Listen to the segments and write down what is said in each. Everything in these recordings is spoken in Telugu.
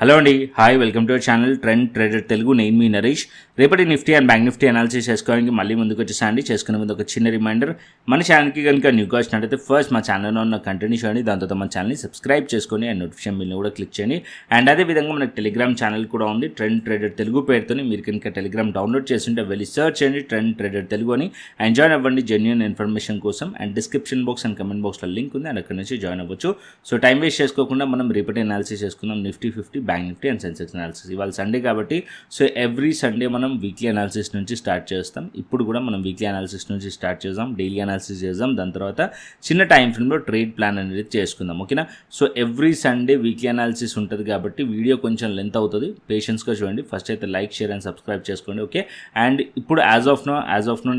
హలో అండి, hi, welcome to our channel trend trader Telugu. నేను మీ నరేష్. రేపటి Nifty and bank Nifty analysis చేసుకోవడానికి మళ్ళీ ముందుకు వచ్చేసండి. చేసుకునే ముందు ఒక చిన్న రిమైండర్, మన ఛానల్కి కనుక న్యూగా వచ్చినట్టయితే ఫస్ట్ మా ఛానల్లో ఉన్న కంటెంట్ చేయండి, దాని తర్వాత మన ఛానల్ని సబ్స్క్రైబ్ చేసుకొని అండ్ నోటిఫికేషన్ బిల్ని కూడా క్లిక్ చేయండి. అండ్ అదేవిధంగా మనకి టెలిగ్రామ్ ఛానల్ కూడా ఉంది, ట్రెండ్ ట్రేడర్ తెలుగు పేరుతోని. మీరు కనుక టెలిగ్రామ్ డౌన్లోడ్ చేస్తుంటే వెళ్ళి సర్చ్ చేయండి ట్రెండ్ ట్రేడర్ తెలుగు అని, అండ్ జాయిన్ అవ్వండి జెన్యూన్ ఇన్ఫర్మేషన్ కోసం. And description box and comment బాక్స్లో లింక్ ఉంది, అండ్ అక్కడ నుంచి జాయిన్ అవ్వచ్చు. సో టైం వేస్ట్ చేసుకోకుండా మనం రేపటి అనాలిసిస్ చేసుకుందాం, Nifty 50, bank Nifty and Sensex analysis. ఇవాళ సండే కాబట్టి సో ఎవ్రీ సండే మనం వీక్లీ అనాలిసిస్ నుంచి స్టార్ట్ చేస్తాం. ఇప్పుడు కూడా మనం వీక్లీ అనాలిసిస్ నుంచి స్టార్ట్ చేద్దాం, డైలీ అనాలిసిస్ చేద్దాం, దాని తర్వాత చిన్న టైం ఫ్రేమ్లో ట్రేడ్ ప్లాన్ అనేది చేసుకుందాం, ఓకేనా. So every Sunday weekly analysis ఉంటుంది కాబట్టి వీడియో కొంచెం లెంత్ అవుతుంది, పేషెన్స్గా చూడండి. ఫస్ట్ అయితే లైక్, షేర్ అండ్ సబ్స్క్రైబ్ చేసుకోండి, ఓకే. అండ్ ఇప్పుడు యాజ్ ఆఫ్ నో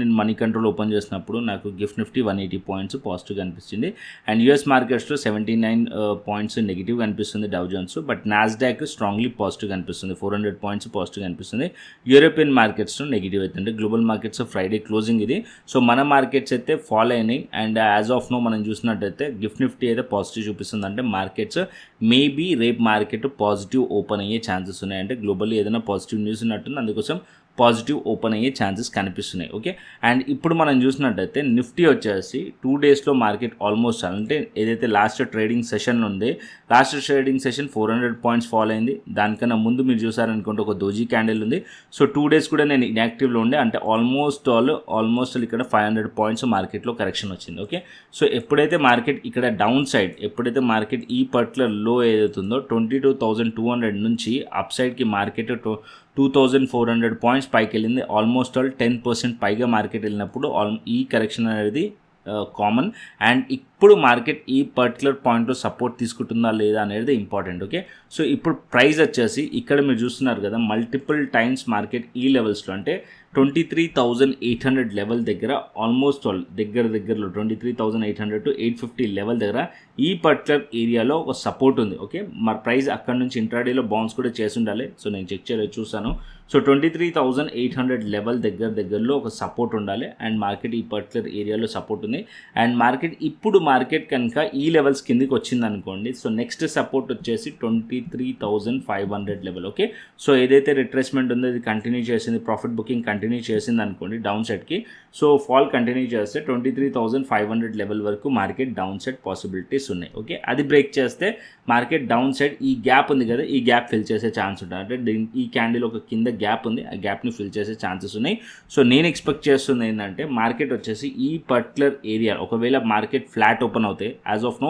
నేను మనీ కంట్రోల్ ఓపెన్ చేసినప్పుడు నాకు గిఫ్ట్ నిఫ్టీ 180 పాయింట్స్ పాజిటివ్గా అనిపిస్తుంది, అండ్ యూఎస్ మార్కెట్స్లో 79 పాయింట్స్ నెగిటివ్గా అనిపిస్తుంది Dow Jones, but Nasdaq strongly పాజిటివ్గా అనిపిస్తుంది, 400 పాయింట్స్ పాజిటివ్గా అనిపిస్తుంది. యూరోపియన్ మార్కెట్స్లో నెగిటివ్ అవుతుంది. గ్లోబల్ మార్కెట్స్ ఫ్రైడే క్లోజింగ్ ఇది. సో మన మార్కెట్స్ అయితే ఫాలో అయినాయి, అండ్ యాజ్ ఆఫ్ నో మనం చూసినట్టయితే గిఫ్ట్ నిఫ్టీ అయితే పాజిటివ్ చూపిస్తుంది. అంటే మార్కెట్స్ మేబీ రేపు మార్కెట్ పాజిటివ్ ఓపెన్ అయ్యే ఛాన్సెస్ ఉన్నాయి, అంటే గ్లోబల్లీ ఏదైనా పాజిటివ్ న్యూస్ ఉన్నట్టుంది, అందుకోసం పాజిటివ్ ఓపెన్ అయ్యే ఛాన్సెస్ కనిపిస్తున్నాయి, ఓకే. అండ్ ఇప్పుడు మనం చూసినట్టయితే నిఫ్టీ వచ్చేసి 2 డేస్లో మార్కెట్ ఆల్మోస్ట్, అంటే ఏదైతే లాస్ట్ ట్రేడింగ్ సెషన్ ఉంది, last trading session 400 points follow అయింది. దానికన్నా ముందు మీరు చూసారనుకుంటే ఒక దోజీ క్యాండిల్ ఉంది. సో 2 డేస్ కూడా నేను ఇన్యాక్టివ్లో ఉండే, అంటే ఆల్మోస్ట్ ఇక్కడ 500 పాయింట్స్ మార్కెట్లో కరెక్షన్ వచ్చింది, ఓకే. సో ఎప్పుడైతే మార్కెట్ ఇక్కడ డౌన్ సైడ్, ఎప్పుడైతే మార్కెట్ ఈ పర్టికులర్ లో ఏదైతుందో 22,200 నుంచి అప్ సైడ్కి మార్కెట్ 2,400 పాయింట్స్ పైకి వెళ్ళింది. ఆల్మోస్ట్ 10% పైగా మార్కెట్ వెళ్ళినప్పుడు ఈ కరెక్షన్ అనేది కామన్. అండ్ ఇప్పుడు మార్కెట్ ఈ పర్టికులర్ పాయింట్లో సపోర్ట్ తీసుకుంటుందా లేదా అనేది ఇంపార్టెంట్, ఓకే. సో ఇప్పుడు ప్రైస్ వచ్చేసి ఇక్కడ మీరు చూస్తున్నారు కదా, మల్టిపుల్ టైమ్స్ మార్కెట్ ఈ లెవెల్స్లో, అంటే 23,800 లెవెల్ దగ్గర ఆల్మోస్ట్ దగ్గరలో 23,800 to 850 లెవెల్ దగ్గర ఈ పర్టికులర్ ఏరియాలో ఒక సపోర్ట్ ఉంది, ఓకే. మరి ప్రైస్ అక్కడ నుంచి ఇంట్రాడేలో బౌన్స్ కూడా చేసి ఉండాలి. సో నేను చెక్ చేయలేదు, చూసాను. సో 23,800 లెవెల్ దగ్గరలో ఒక సపోర్ట్ ఉండాలి, అండ్ మార్కెట్ ఈ పర్టికులర్ ఏరియాలో సపోర్ట్ ఉంది. అండ్ మార్కెట్ కనుక ఈ లెవెల్స్ కిందికి వచ్చింది అనుకోండి, సో నెక్స్ట్ సపోర్ట్ వచ్చేసి 23,500 లెవెల్, ఓకే. సో ఏదైతే రిట్రేస్మెంట్ ఉందో ఇది కంటిన్యూ చేసింది, ప్రాఫిట్ బుకింగ్ కంటిన్యూ చేసింది అనుకోండి డౌన్ సైడ్కి, సో ఫాల్ కంటిన్యూ చేస్తే 23,500 లెవెల్ వరకు మార్కెట్ డౌన్ సైడ్ పాసిబిలిటీస్ ఉన్నాయి, ఓకే. అది బ్రేక్ చేస్తే మార్కెట్ డౌన్ సైడ్ ఈ గ్యాప్ ఉంది కదా, ఈ గ్యాప్ ఫిల్ చేసే ఛాన్స్ ఉంటుంది. అంటే ఈ క్యాండిల్ ఒక కింద గ్యాప్ ఉంది, ఆ గ్యాప్ని ఫిల్ చేసే ఛాన్సెస్ ఉన్నాయి. సో నేను ఎక్స్పెక్ట్ చేస్తుంది ఏంటంటే మార్కెట్ వచ్చేసి ఈ పర్టికులర్ ఏరియా, ఒకవేళ మార్కెట్ ఫ్లాట్ ఓపెన్ అవుతాయి, as of now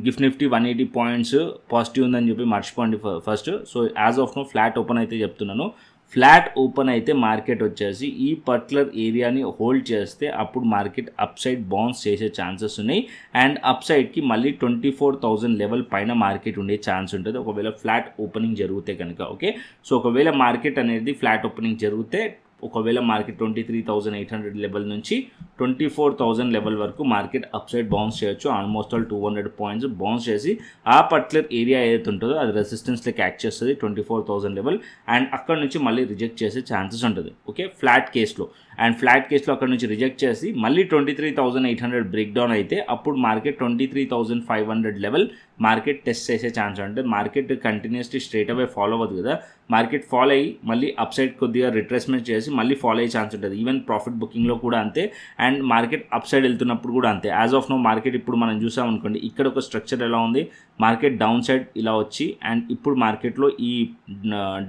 gift Nifty 180 points positive ఉందని చెప్పి మర్చిపోండి first. So as of now flat open అయితే చెప్తున్నాను, ఫ్లాట్ ఓపెన్ అయితే మార్కెట్ వచ్చేసి ఈ పర్టికులర్ ఏరియాని హోల్డ్ చేస్తే అప్పుడు మార్కెట్ అప్ సైడ్ బౌన్స్ చేసే ఛాన్సెస్ ఉన్నాయి, అండ్ అప్ సైడ్కి మళ్ళీ 24,000 లెవెల్ పైన మార్కెట్ ఉండే ఛాన్స్ ఉంటుంది ఒకవేళ ఫ్లాట్ ఓపెనింగ్ జరిగితే కనుక, ఓకే. సో ఒకవేళ మార్కెట్ అనేది ఫ్లాట్ ఓపెనింగ్ జరిగితే, ఒకవేళ మార్కెట్ 23,800 లెవెల్ నుంచి 24,000 లెవెల్ వరకు మార్కెట్ అప్ సైడ్ బౌన్స్ చేయొచ్చు. ఆల్మోస్ట్ 200 పాయింట్స్ బౌన్స్ చేసి ఆ పర్టికులర్ ఏరియా ఏదైతే ఉంటుందో అది రెసిస్టెన్స్లోకి యాక్ట్ చేస్తుంది 24,000 లెవెల్, అండ్ అక్కడ నుంచి మళ్ళీ రిజెక్ట్ చేసే ఛాన్సెస్ ఉంటుంది, ఓకే, ఫ్లాట్ కేస్లో. అండ్ ఫ్లాట్ కేస్లో అక్కడ నుంచి రిజెక్ట్ చేసి మళ్ళీ 23,800 బ్రేక్ డౌన్ అయితే అప్పుడు మార్కెట్ 23,500 లెవెల్ మార్కెట్ టెస్ట్ చేసే ఛాన్స్ ఉంటుంది. Market continuously straight away follow అవ్వదు కదా, మార్కెట్ ఫాలో అయ్యి మళ్ళీ అప్ సైడ్ కొద్దిగా రిట్రేస్మెంట్ చేసి మళ్ళీ ఫాలో అయ్యే ఛాన్స్ ఉంటుంది. ఈవెన్ ప్రాఫిట్ బుకింగ్లో కూడా అంతే, అండ్ మార్కెట్ అప్ సైడ్ వెళ్తున్నప్పుడు కూడా అంతే. యాజ్ ఆఫ్ నో మార్కెట్ ఇప్పుడు మనం చూసామనుకోండి, ఇక్కడ ఒక స్ట్రక్చర్ ఎలా ఉంది, మార్కెట్ డౌన్ సైడ్ ఇలా వచ్చి, అండ్ ఇప్పుడు మార్కెట్లో ఈ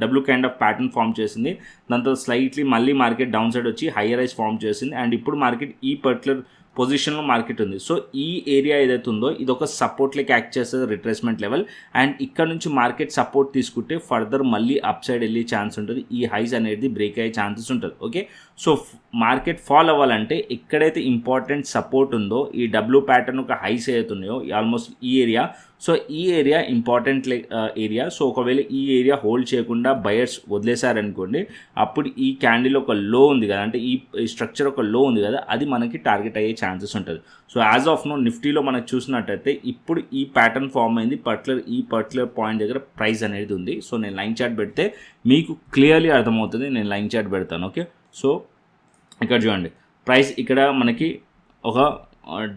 W kind of pattern form చేసింది, దాంతో స్లైట్లీ మళ్ళీ మార్కెట్ డౌన్ సైడ్ వచ్చి హైయర్ రైజ్ ఫామ్ చేసింది, అండ్ ఇప్పుడు మార్కెట్ ఈ పర్టికులర్ పొజిషన్లో మార్కెట్ ఉంది. సో ఈ ఏరియా ఏదైతే ఉందో ఇది ఒక సపోర్ట్లోకి యాక్ట్ చేస్తుంది, రిట్రేస్మెంట్ లెవెల్, అండ్ ఇక్కడ నుంచి మార్కెట్ సపోర్ట్ తీసుకుంటే ఫర్దర్ మళ్ళీ అప్ సైడ్ వెళ్ళే ఛాన్స్ ఉంటుంది, ఈ హైస్ అనేది బ్రేక్ అయ్యే ఛాన్సెస్ ఉంటుంది, ఓకే. సో మార్కెట్ ఫాల్ అవ్వాలంటే ఎక్కడైతే ఇంపార్టెంట్ సపోర్ట్ ఉందో ఈ డబ్ల్యూ ప్యాటర్న్ ఒక హైస్ ఏదైతున్నాయో ఆల్మోస్ట్ ఈ ఏరియా, సో ఈ ఏరియా ఇంపార్టెంట్ ఏరియా. సో ఒకవేళ ఈ ఏరియా హోల్డ్ చేయకుండా బయర్స్ వదిలేశారనుకోండి, అప్పుడు ఈ క్యాండిల్ ఒక లో ఉంది కదా, అంటే ఈ స్ట్రక్చర్ ఒక లో ఉంది కదా, అది మనకి టార్గెట్ అయ్యే ఛాన్సెస్ ఉంటుంది. సో యాజ్ ఆఫ్ నో నిఫ్టీలో మనకు చూసినట్టయితే ఇప్పుడు ఈ ప్యాటర్న్ ఫామ్ అయింది, ఈ పర్టికులర్ పాయింట్ దగ్గర ప్రైస్ అనేది ఉంది. సో నేను లైన్ చార్ట్ పెడితే మీకు క్లియర్లీ అర్థమవుతుంది, నేను లైన్ చార్ట్ పెడతాను, ఓకే. సో ఇక్కడ చూడండి, ప్రైస్ ఇక్కడ మనకి ఒక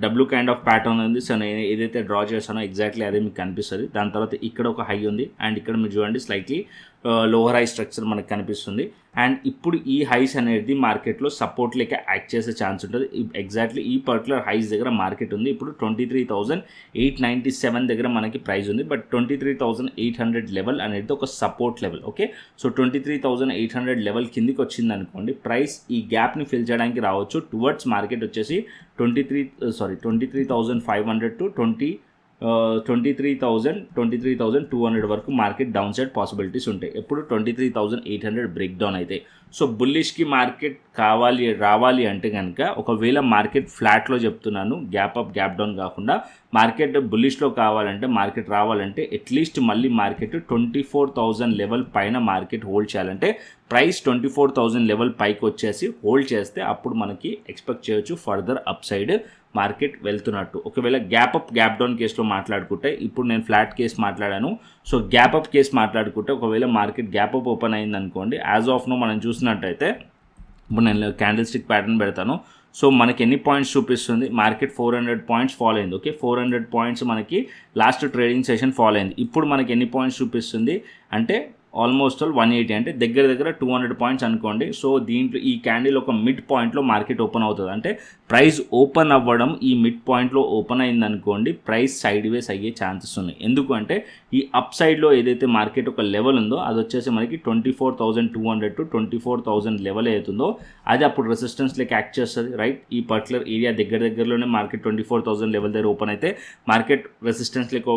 డబ్ల్యూ కైండ్ ఆఫ్ ప్యాటర్న్ ఉంది. సో నేను ఏదైతే డ్రా చేస్తానో ఎగ్జాక్ట్లీ అదే మీకు కనిపిస్తుంది. దాని తర్వాత ఇక్కడ ఒక హై ఉంది అండ్ ఇక్కడ మీరు చూడండి స్లైట్లీ లోవర్ హై స్ట్రక్చర్ మనకు కనిపిస్తుంది. అండ్ ఇప్పుడు ఈ హైస్ అనేది మార్కెట్లో సపోర్ట్ లేక యాక్ట్ చేసే ఛాన్స్ ఉంటుంది. ఎగ్జాక్ట్లీ ఈ పర్టికులర్ హైస్ దగ్గర మార్కెట్ ఉంది. ఇప్పుడు 23,897 దగ్గర మనకి ప్రైస్ ఉంది. బట్ 23,800 లెవెల్ అనేది ఒక support level. Okay, so 23,800 level కిందికి వచ్చింది అనుకోండి, ప్రైస్ ఈ గ్యాప్ని ఫిల్ చేయడానికి రావచ్చు. టువర్డ్స్ మార్కెట్ వచ్చేసి 23,500 టు 23,200 వరకు మార్కెట్ డౌన్ సైడ్ పాసిబిలిటీస్ ఉంటాయి. ఎప్పుడు 23,800 బ్రేక్ డౌన్ అయితే. సో బుల్లిష్కి మార్కెట్ రావాలి అంటే కనుక ఒకవేళ మార్కెట్ ఫ్లాట్లో చెప్తున్నాను, గ్యాప్ అప్ గ్యాప్ డౌన్ కాకుండా మార్కెట్ బుల్లిష్లో కావాలంటే, మార్కెట్ రావాలంటే అట్లీస్ట్ మళ్ళీ మార్కెట్ 24,000 లెవెల్ పైన మార్కెట్ హోల్డ్ చేయాలంటే ప్రైస్ 24,000 లెవెల్ పైకి వచ్చేసి హోల్డ్ చేస్తే అప్పుడు మనకి ఎక్స్పెక్ట్ చేయొచ్చు ఫర్దర్ అప్ సైడ్ మార్కెట్ వెళ్తున్నట్టు. ఒకవేళ గ్యాప్ అప్ గ్యాప్ డౌన్ కేసులో మాట్లాడుకుంటే, ఇప్పుడు నేను ఫ్లాట్ కేసు మాట్లాడాను. సో గ్యాప్ అప్ కేసు మాట్లాడుకుంటే ఒకవేళ మార్కెట్ గ్యాప్ అప్ ఓపెన్ అయింది అనుకోండి, యాజ్ ఆఫ్ నో మనం చూసినట్టయితే ఇప్పుడు నేను క్యాండిల్ స్టిక్ ప్యాటర్న్ పెడతాను. సో మనకి ఎన్ని పాయింట్స్ చూపిస్తుంది, మార్కెట్ 400 పాయింట్స్ ఫాలో అయింది. ఓకే, 400 పాయింట్స్ మనకి లాస్ట్ ట్రేడింగ్ సెషన్ ఫాలో అయింది. ఇప్పుడు మనకి ఎన్ని పాయింట్స్ చూపిస్తుంది అంటే ఆల్మోస్ట్ 180, అంటే దగ్గర 200 పాయింట్స్ అనుకోండి. సో దీంట్లో ఈ క్యాండిల్ ఒక మిడ్ పాయింట్లో మార్కెట్ ఓపెన్ అవుతుంది. అంటే ప్రైస్ ఓపెన్ అవ్వడం ఈ మిడ్ పాయింట్లో ఓపెన్ అయింది అనుకోండి, ప్రైస్ సైడ్ వేస్ అయ్యే ఛాన్సెస్ ఉన్నాయి. ఎందుకంటే ఈ అప్ సైడ్లో ఏదైతే మార్కెట్ ఒక లెవెల్ ఉందో అది వచ్చేసి మనకి 24,200 టు 24,000 లెవెల్ అవుతుందో అది అప్పుడు రెసిస్టెన్స్ లెక్క యాక్ట్ చేస్తుంది. రైట్, ఈ పర్టికులర్ ఏరియా దగ్గరలోనే మార్కెట్ 24,000 లెవెల్ దగ్గర ఓపెన్ అయితే మార్కెట్ రెసిస్టెన్స్ లెక్క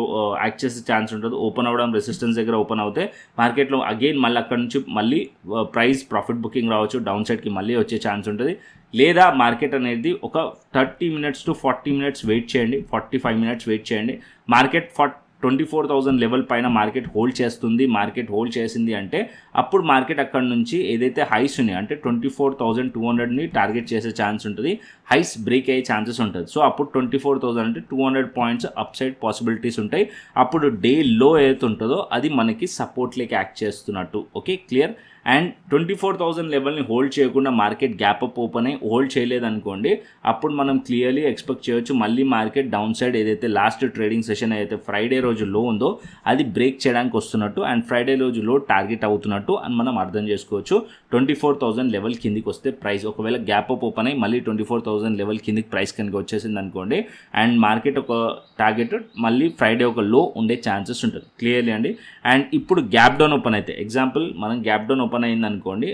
యాక్ట్ చేసే ఛాన్స్ ఉంటుంది. ఓపెన్ అవ్వడం రెసిస్టెన్స్ దగ్గర ఓపెన్ అవుతే మార్కెట్లో అగైన్ మళ్ళీ అక్కడ నుంచి మళ్ళీ ప్రైస్ ప్రాఫిట్ బుకింగ్ రావచ్చు, డౌన్ సైడ్కి మళ్ళీ వచ్చే ఛాన్స్ ఉంటుంది. లేదా మార్కెట్ అనేది ఒక 30 minutes to 40 minutes వెయిట్ చేయండి, 45 minutes వెయిట్ చేయండి. మార్కెట్ 24,000 లెవెల్ పైన మార్కెట్ హోల్డ్ చేస్తుంది. మార్కెట్ హోల్డ్ చేసింది అంటే అప్పుడు మార్కెట్ అక్కడ నుంచి ఏదైతే హైస్ ఉన్నాయి అంటే 24,200ని టార్గెట్ చేసే ఛాన్స్ ఉంటుంది. హైస్ బ్రేక్ అయ్యే ఛాన్సెస్ ఉంటుంది. సో అప్పుడు 24,000 అంటే 200 పాయింట్స్ అప్ సైడ్ పాసిబిలిటీస్ ఉంటాయి. అప్పుడు డే లో ఏదైతే ఉంటుందో అది మనకి సపోర్ట్ లేక యాక్ట్ చేస్తున్నట్టు. Okay, clear. అండ్ 24,000 లెవెల్ని హోల్డ్ చేయకుండా మార్కెట్ గ్యాప్ అప్ ఓపెన్ అయ్యి హోల్డ్ చేయలేదనుకోండి, అప్పుడు మనం క్లియర్లీ ఎక్స్పెక్ట్ చేయొచ్చు మళ్ళీ మార్కెట్ డౌన్ సైడ్ ఏదైతే లాస్ట్ ట్రేడింగ్ సెషన్ ఏదైతే ఫ్రైడే రోజు లో ఉందో అది బ్రేక్ చేయడానికి వస్తున్నట్టు అండ్ ఫ్రైడే రోజు లో టార్గెట్ అవుతున్నట్టు అని మనం అర్థం చేసుకోవచ్చు. 24,000 లెవెల్ కిందికి వస్తే ప్రైస్ ఒకవేళ గ్యాప్ అప్ ఓపెన్ అయ్యి మళ్ళీ 24,000 లెవెల్ కిందికి ప్రైస్ కనుక వచ్చేసింది అనుకోండి అండ్ మార్కెట్ ఒక టార్గెట్ మళ్ళీ ఫ్రైడే ఒక లో ఉండే ఛాన్సెస్ ఉంటుంది. క్లియర్లీ అండి. అండ్ ఇప్పుడు గ్యాప్ డౌన్ ఓపెన్ అయితే ఎగ్జాంపుల్ మనం గ్యాప్ డౌన్ ఓపెన్ అయింది అనుకోండి,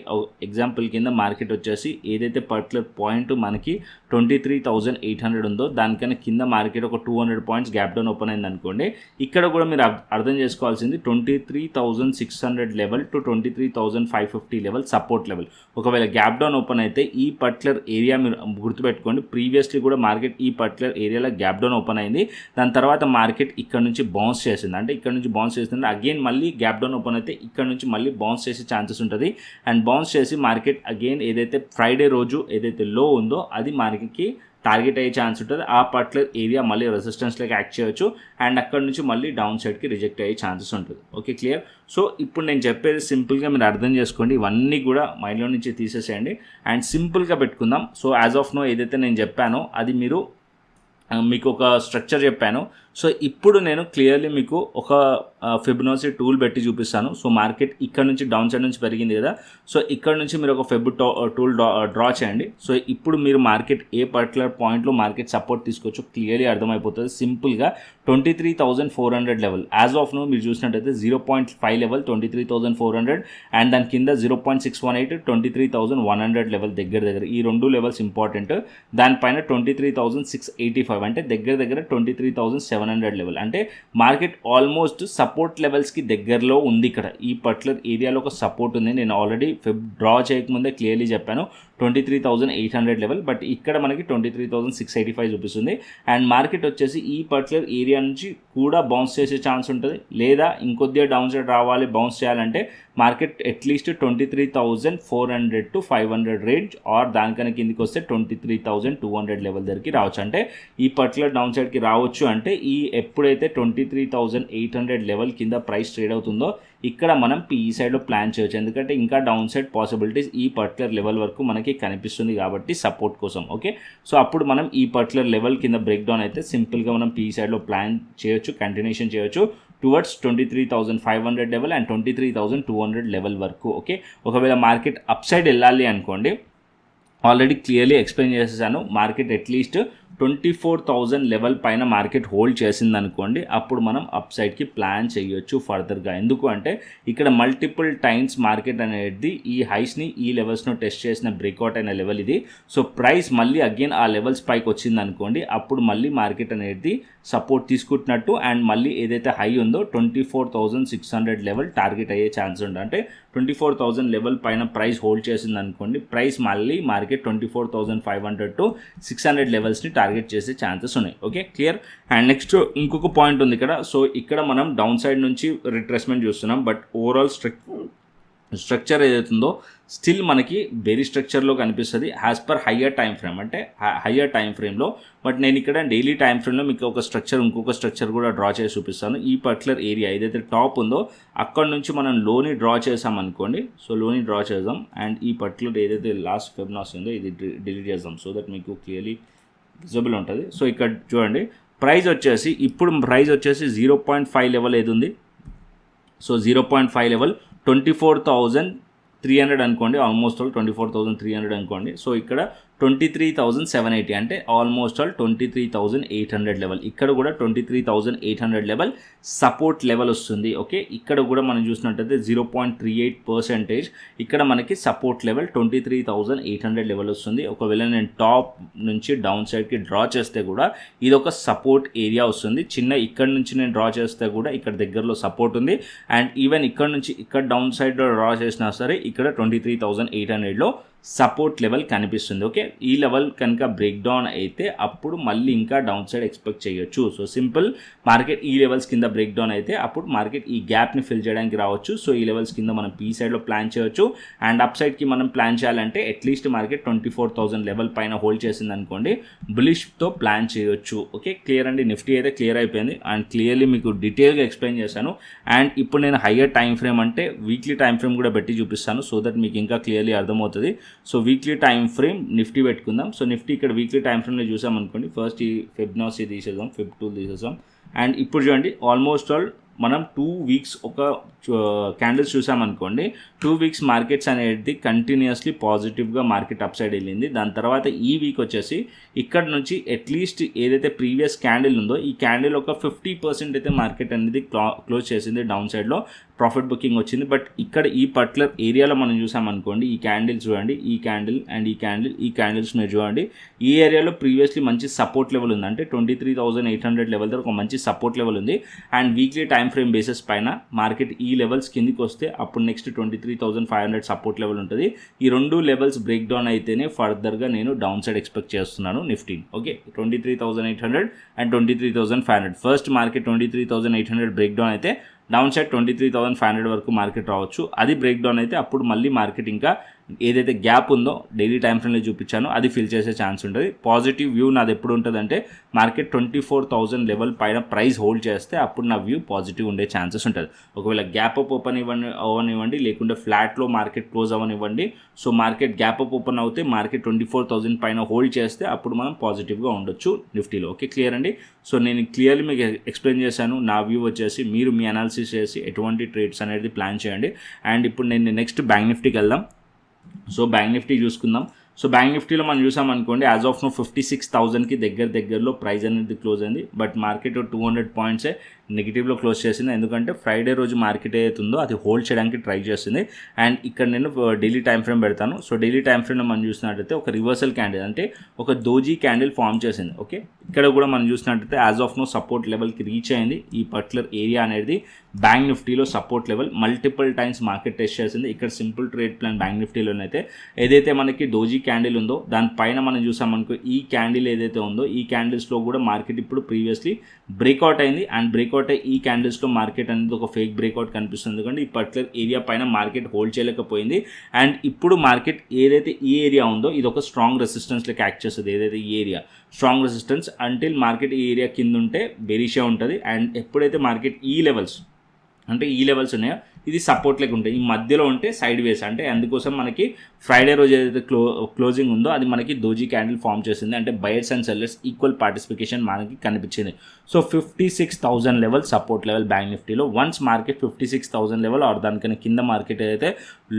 ఎగ్జాంపుల్ కింద మార్కెట్ వచ్చేసి ఏదైతే పర్టికులర్ పాయింట్ మనకి 23,800 ఉందో దానికన్నా కింద మార్కెట్ ఒక 200 పాయింట్స్ గ్యాప్ డౌన్ ఓపెన్ అయింది అనుకోండి, ఇక్కడ కూడా మీరు అర్థం చేసుకోవాల్సింది 23,600 level to 23,550 level support level. ఒకవేళ గ్యాప్ డౌన్ ఓపెన్ అయితే ఈ పర్టికులర్ ఏరియా మీరు గుర్తుపెట్టుకోండి, ప్రీవియస్లీ కూడా మార్కెట్ ఈ పర్టికులర్ ఏరియాలో గ్యాప్ డౌన్ ఓపెన్ అయింది. దాని తర్వాత మార్కెట్ ఇక్కడ నుంచి బౌన్స్ చేసింది, అంటే ఇక్కడ నుంచి బౌన్స్ చేసింది అగైన్ మళ్ళీ గ్యాప్ డౌన్ ఓపెన్ అయితే ఇక్కడ నుంచి మళ్ళీ బౌన్స్ చేసే ఛాన్సెస్ ఉంటుంది. అండ్ బౌన్స్ చేసి మార్కెట్ అగైన్ ఏదైతే ఫ్రైడే రోజు ఏదైతే లో ఉందో అది మార్కెట్కి టార్గెట్ అయ్యే ఛాన్స్ ఉంటుంది. ఆ పర్టికులర్ ఏరియా మళ్ళీ రెసిస్టెన్స్లోకి యాక్ట్ చేయొచ్చు అండ్ అక్కడ నుంచి మళ్ళీ డౌన్ సైడ్కి రిజెక్ట్ అయ్యే ఛాన్సెస్ ఉంటుంది. Okay, clear. సో ఇప్పుడు నేను చెప్పేది సింపుల్గా మీరు అర్థం చేసుకోండి, ఇవన్నీ కూడా మైండ్లో నుంచి తీసేసేయండి అండ్ సింపుల్గా పెట్టుకుందాం. సో యాజ్ ఆఫ్ నో ఏదైతే నేను చెప్పానో అది మీకు ఒక స్ట్రక్చర్ చెప్పాను. సో ఇప్పుడు నేను క్లియర్లీ మీకు ఒక ఫిబొనాచి టూల్ పెట్టి చూపిస్తాను. సో మార్కెట్ ఇక్కడ నుంచి డౌన్ సైడ్ నుంచి పెరిగింది కదా, సో ఇక్కడ నుంచి మీరు ఒక టూల్ డ్రా చేయండి. సో ఇప్పుడు మీరు మార్కెట్ ఏ పర్టికులర్ పాయింట్లో మార్కెట్ సపోర్ట్ తీసుకోవచ్చు క్లియర్లీ అర్థమైపోతుంది. సింపుల్గా 23,400 లెవెల్ యాజ్ ఆఫ్ నో మీరు చూసినట్టయితే 0.5 లెవెల్ 23,400 అండ్ దాని కింద 0.618 23,100 లెవెల్ దగ్గర ఈ రెండు లెవెల్స్ ఇంపార్టెంట్. దానిపైన 23,685 అంటే దగ్గర 23,700 లెవెల్. అంటే మార్కెట్ ఆల్మోస్ట్ సపోర్ట్ లెవెల్స్కి దగ్గరలో ఉంది. ఇక్కడ ఈ పర్టికులర్ ఏరియాలో ఒక సపోర్ట్ ఉంది. నేను ఆల్రెడీ డ్రా చేయకముందే క్లియర్లీ చెప్పాను 23,800 లెవెల్, బట్ ఇక్కడ మనకి 23,685 చూపిస్తుంది. అండ్ మార్కెట్ వచ్చేసి ఈ పర్టికులర్ ఏరియా నుంచి కూడా బౌన్స్ చేసే ఛాన్స్ ఉంటుంది. లేదా ఇంకొద్దిగా డౌన్ సైడ్ రావాలి బౌన్స్ చేయాలంటే market at least 23,400 to 500 range or దానికన్నా కిందికి వస్తే 23,200 లెవెల్ దగ్గరికి రావచ్చు. అంటే ఈ పర్టికులర్ డౌన్ సైడ్కి రావచ్చు అంటే ఈ ఎప్పుడైతే 23,800 లెవెల్ కింద ప్రైస్ ట్రేడ్ అవుతుందో ఇక్కడ మనం పీఈ సైడ్లో ప్లాన్ చేయొచ్చు, ఎందుకంటే ఇంకా డౌన్ సైడ్ పాసిబిలిటీస్ ఈ పర్టికులర్ లెవెల్ వరకు మనకి కనిపిస్తుంది కాబట్టి సపోర్ట్ కోసం. ఓకే, సో అప్పుడు మనం ఈ పర్టికులర్ లెవెల్ కింద బ్రేక్ డౌన్ అయితే సింపుల్గా మనం పీఈ సైడ్లో ప్లాన్ చేయొచ్చు, కంటిన్యూషన్ చేయొచ్చు టువర్డ్స్ 23,500 లెవెల్ అండ్ 23,200 లెవెల్ వరకు. ఓకే, ఒకవేళ మార్కెట్ అప్ సైడ్ వెళ్ళాలి అనుకోండి, ఆల్రెడీ క్లియర్లీ ఎక్స్ప్లెయిన్ చేసేసాను, మార్కెట్ అట్లీస్ట్ 24,000 లెవెల్ పైన మార్కెట్ హోల్డ్ చేసింది అనుకోండి, అప్పుడు మనం అప్ సైడ్కి ప్లాన్ చేయొచ్చు ఫర్దర్గా. ఎందుకు అంటే ఇక్కడ మల్టిపుల్ టైమ్స్ మార్కెట్ అనేది ఈ హైస్ని ఈ లెవెల్స్ను టెస్ట్ చేసిన బ్రేక్అవుట్ అయిన లెవెల్ ఇది. సో ప్రైస్ మళ్ళీ అగైన్ ఆ లెవెల్స్ పైకి వచ్చింది అనుకోండి, అప్పుడు మళ్ళీ మార్కెట్ అనేది సపోర్ట్ తీసుకుంటున్నట్టు అండ్ మళ్ళీ ఏదైతే హై ఉందో 24,600 లెవెల్ టార్గెట్ అయ్యే ఛాన్స్ ఉంది. అంటే 24,000 లెవెల్ పైన ప్రైస్ హోల్డ్ చేసింది అనుకోండి, ప్రైస్ మళ్ళీ మార్కెట్ 24,500 to 600 లెవెల్స్ని టార్గెట్ చేసే ఛాన్సెస్ ఉన్నాయి. Okay, clear. అండ్ నెక్స్ట్ ఇంకొక పాయింట్ ఉంది ఇక్కడ. సో ఇక్కడ మనం డౌన్ సైడ్ నుంచి రిట్రేస్మెంట్ చూస్తున్నాం, బట్ ఓవరాల్ స్ట్రక్చర్ ఏదైతుందో స్టిల్ మనకి బెరీ స్ట్రక్చర్లో కనిపిస్తుంది as per higher time frame, అంటే హయ్యర్ టైం ఫ్రేమ్లో. బట్ నేను ఇక్కడ డైలీ టైం ఫ్రేమ్లో మీకు ఒక స్ట్రక్చర్ ఇంకొక స్ట్రక్చర్ కూడా డ్రా చేసి చూపిస్తాను. ఈ పర్టికులర్ ఏరియా ఏదైతే టాప్ ఉందో అక్కడ నుంచి మనం లోని డ్రా చేసాం అనుకోండి, సో లోని డ్రా చేద్దాం అండ్ ఈ పర్టికులర్ ఏదైతే లాస్ట్ ఫిబొనాచి ఉందో ఇది డిలీట్ చేద్దాం సో దట్ మీకు క్లియర్లీ విజిబుల్ ఉంటుంది. సో ఇక్కడ చూడండి ప్రైస్ వచ్చేసి ఇప్పుడు ప్రైస్ వచ్చేసి 0.5 లెవెల్ ఏది ఉంది, సో 0.5 లెవెల్ 24,300 అనుకోండి, ఆల్మోస్ట్ ఆల్ 24,300 అనుకోండి. సో ఇక్కడ 23,780 అంటే ఆల్మోస్ట్ ఆల్ 23,800 లెవెల్. ఇక్కడ కూడా 23,800 లెవెల్ సపోర్ట్ లెవెల్ వస్తుంది. ఓకే, ఇక్కడ కూడా మనం చూసినట్టయితే 0.38% ఇక్కడ మనకి సపోర్ట్ లెవెల్ 23,800 లెవెల్ వస్తుంది. ఒకవేళ నేను టాప్ నుంచి డౌన్ సైడ్కి డ్రా చేస్తే కూడా ఇది ఒక సపోర్ట్ ఏరియా వస్తుంది. చిన్న ఇక్కడ నుంచి నేను డ్రా చేస్తే కూడా ఇక్కడ దగ్గరలో సపోర్ట్ ఉంది అండ్ ఈవెన్ ఇక్కడ నుంచి ఇక్కడ డౌన్ సైడ్లో డ్రా చేసినా సరే ఇక్కడ 23,800లో సపోర్ట్ లెవెల్ కనిపిస్తుంది. ఓకే, ఈ లెవెల్ కనుక బ్రేక్ డౌన్ అయితే అప్పుడు మళ్ళీ ఇంకా డౌన్ సైడ్ ఎక్స్పెక్ట్ చేయొచ్చు. సో సింపుల్, మార్కెట్ ఈ లెవెల్స్ కింద బ్రేక్ డౌన్ అయితే అప్పుడు మార్కెట్ ఈ గ్యాప్ని ఫిల్ చేయడానికి రావచ్చు. సో ఈ లెవెల్స్ కింద మనం పీ సైడ్లో ప్లాన్ చేయొచ్చు అండ్ అప్ సైడ్కి మనం ప్లాన్ చేయాలంటే అట్లీస్ట్ మార్కెట్ 24,000 లెవెల్ పైన హోల్డ్ చేసింది అనుకోండి, బులిష్తో ప్లాన్ చేయొచ్చు. ఓకే, క్లియర్ అండి. నిఫ్టీ అయితే క్లియర్ అయిపోయింది అండ్ క్లియర్లీ మీకు డీటెయిల్గా ఎక్స్ప్లెయిన్ చేశాను. అండ్ ఇప్పుడు నేను హయ్యర్ టైం ఫ్రేమ్ అంటే వీక్లీ టైం ఫ్రేమ్ కూడా పెట్టి చూపిస్తాను సో దట్ మీకు ఇంకా క్లియర్లీ అర్థమవుతుంది. So weekly time frame Nifty పెట్టుకుందాం. సో నిఫ్టీ ఇక్కడ వీక్లీ టైం ఫ్రేమ్లో చూసామనుకోండి, ఫస్ట్ ఈ ఫిబొనాచి తీసేద్దాం, ఫిబ్ టూల్ తీసేద్దాం అండ్ ఇప్పుడు చూడండి ఆల్మోస్ట్ ఆల్ మనం 2 వీక్స్ ఒక క్యాండిల్స్ చూసామనుకోండి, 2 వీక్స్ మార్కెట్స్ అనేది కంటిన్యూస్లీ పాజిటివ్గా మార్కెట్ అప్ సైడ్ వెళ్ళింది. దాని తర్వాత ఈ వీక్ వచ్చేసి ఇక్కడ నుంచి అట్లీస్ట్ ఏదైతే ప్రీవియస్ క్యాండిల్ ఉందో ఈ క్యాండిల్ ఒక 50% అయితే మార్కెట్ అనేది క్లోజ్ చేసింది, డౌన్ సైడ్లో ప్రాఫిట్ బుకింగ్ వచ్చింది. బట్ ఇక్కడ ఈ పర్టికులర్ ఏరియాలో మనం చూసామనుకోండి, ఈ క్యాండిల్ చూడండి, ఈ క్యాండిల్ అండ్ ఈ క్యాండిల్స్ మీరు చూడండి, ఈ ఏరియాలో ప్రీవియస్లీ మంచి సపోర్ట్ లెవెల్ ఉంది, అంటే 23,800 లెవెల్ దగ్గర ఒక మంచి సపోర్ట్ లెవెల్ ఉంది. And weekly time frame basis పైన మార్కెట్ ఈ లెవెల్స్ కిందికి వస్తే అప్పుడు నెక్స్ట్ 23,500 సపోర్ట్ లెవెల్ ఉంటుంది. ఈ రెండు లెవెల్స్ బ్రేక్ డౌన్ అయితేనే ఫర్దర్గా నేను డౌన్ సైడ్ ఎక్స్పెక్ట్ చేస్తున్నాను Nifty. Okay, 23,800 and 23,500. First market 23,800 break down అయితే డౌన్ సైడ్ 23,500 వరకు మార్కెట్ రావచ్చు. అది బ్రేక్ డౌన్ అయితే అప్పుడు మళ్ళీ మార్కెట్ ఇంకా ఏదైతే గ్యాప్ ఉందో డైలీ టైం ఫ్రేమ్లో చూపించానో అది ఫిల్ చేసే ఛాన్స్ ఉంటుంది. పాజిటివ్ వ్యూ నాది ఎప్పుడు ఉంటుందంటే మార్కెట్ 24,000 లెవెల్ పైన ప్రైస్ హోల్డ్ చేస్తే అప్పుడు నా వ్యూ పాజిటివ్ ఉండే ఛాన్సెస్ ఉంటుంది. ఒకవేళ గ్యాప్ అప్ ఓపెన్ అవ్వనివ్వండి, లేకుంటే ఫ్లాట్లో మార్కెట్ క్లోజ్ అవ్వనివ్వండి. So market gap up open అవుతే మార్కెట్ 24,000 పైన హోల్డ్ చేస్తే అప్పుడు మనం పాజిటివ్గా ఉండొచ్చు నిఫ్టీలో. ఓకే, క్లియర్ అండి. సో నేను క్లియర్లీ మీకు ఎక్స్ప్లెయిన్ చేశాను. నా వ్యూ వచ్చేసి మీరు మీ అనాలిసిస్ చేసి ఎటువంటి ట్రేడ్స్ అనేది ప్లాన్ చేయండి. అండ్ ఇప్పుడు నేను నెక్స్ట్ బ్యాంక్ నిఫ్టీకి వెళ్దాం. సో బ్యాంక్ నిఫ్టీ చూసుకుందాం. సో బ్యాంక్ నిఫ్టీలో మనం చూసామనుకోండి, యాజ్ ఆఫ్ నో 56,000కి దగ్గరలో ప్రైస్ అనేది క్లోజ్ అయింది. బట్ మార్కెట్ 200 పాయింట్సే నెగిటివ్లో క్లోజ్ చేసింది, ఎందుకంటే ఫ్రైడే రోజు మార్కెట్ ఏదైతుందో అది హోల్డ్ చేయడానికి ట్రై చేస్తుంది. అండ్ ఇక్కడ నేను డైలీ టైం ఫ్రేమ్ పెడతాను. సో డైలీ టైం ఫ్రేమ్లో మనం చూసినట్టయితే ఒక రివర్సల్ క్యాండిల్, అంటే ఒక దోజీ క్యాండిల్ ఫామ్ చేసింది. ఓకే, ఇక్కడ కూడా మనం చూసినట్టయితే యాజ్ ఆఫ్ నో సపోర్ట్ లెవెల్కి రీచ్ అయింది. ఈ పర్టికులర్ ఏరియా అనేది బ్యాంక్ నిఫ్టీలో support level multiple times market test చేసింది. ఇక్కడ సింపుల్ ట్రేడ్ ప్లాన్ బ్యాంక్ నిఫ్టీలోనైతే ఏదైతే మనకి డోజీ క్యాండిల్ ఉందో దానిపైన మనం చూసామనుకో, ఈ క్యాండిల్ ఏదైతే ఉందో ఈ క్యాండిల్స్లో కూడా మార్కెట్ ఇప్పుడు ప్రీవియస్లీ బ్రేక్అవుట్ అయింది. అండ్ బ్రేక్అవుట్ ఈ క్యాండిల్స్లో మార్కెట్ అనేది ఒక ఫేక్ బ్రేక్అవుట్ కనిపిస్తుంది, ఎందుకంటే ఈ పర్టికులర్ ఏరియా పైన మార్కెట్ హోల్డ్ చేయలేకపోయింది. అండ్ ఇప్పుడు మార్కెట్ ఏదైతే ఈ ఏరియా ఉందో ఇది ఒక స్ట్రాంగ్ రెసిస్టెన్స్ లెక్క యాక్ట్ చేస్తుంది. ఏదైతే ఈ area strong resistance until market ఈ ఏరియా కింద ఉంటే బెరిషియా ఉంటుంది. అండ్ ఎప్పుడైతే మార్కెట్ ఈ లెవెల్స్ అంటే ఈ లెవెల్స్ ఉన్నాయో ఇది సపోర్ట్ లెక్క ఉంటాయి, ఈ మధ్యలో ఉంటే సైడ్ వేస్. అంటే అందుకోసం మనకి ఫ్రైడే రోజు ఏదైతే క్లోజింగ్ ఉందో అది మనకి డోజీ క్యాండిల్ ఫామ్ చేసింది. అంటే buyers and sellers equal participation మనకి కనిపించింది. So 56,000 level support level bank నిఫ్టీలో. వన్స్ మార్కెట్ 56,000 లెవెల్ ఆర్ దానికన్నా కింద మార్కెట్ ఏదైతే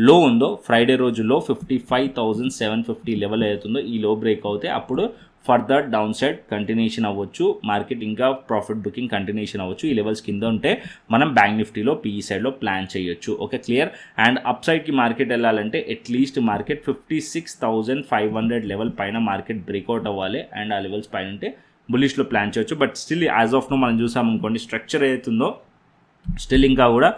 లో ఉందో ఫ్రైడే రోజులో 55,750 లెవెల్ ఏదైతుందో ఈ లో బ్రేక్ అవుతే అప్పుడు ఫర్దర్ డౌన్ సైడ్ కంటిన్యూషన్ అవ్వచ్చు, మార్కెట్ ఇంకా ప్రాఫిట్ బుకింగ్ కంటిన్యూషన్ అవ్వచ్చు. ఈ లెవెల్స్ కింద ఉంటే మనం బ్యాంక్ నిఫ్టీలో పీఈ సైడ్లో ప్లాన్ చేయొచ్చు. Okay, clear. అండ్ అప్ సైడ్కి మార్కెట్ వెళ్ళాలంటే అట్లీస్ట్ మార్కెట్ 56,500 లెవెల్ పైన మార్కెట్ బ్రేక్అవుట్ అవ్వాలి అండ్ ఆ లెవెల్స్ పైన ఉంటే బులిష్లో ప్లాన్ చేయొచ్చు. But still as of now మనం చూసామనుకోండి స్ట్రక్చర్ ఏదైతుందో స్టిల్ ఇంకా కూడా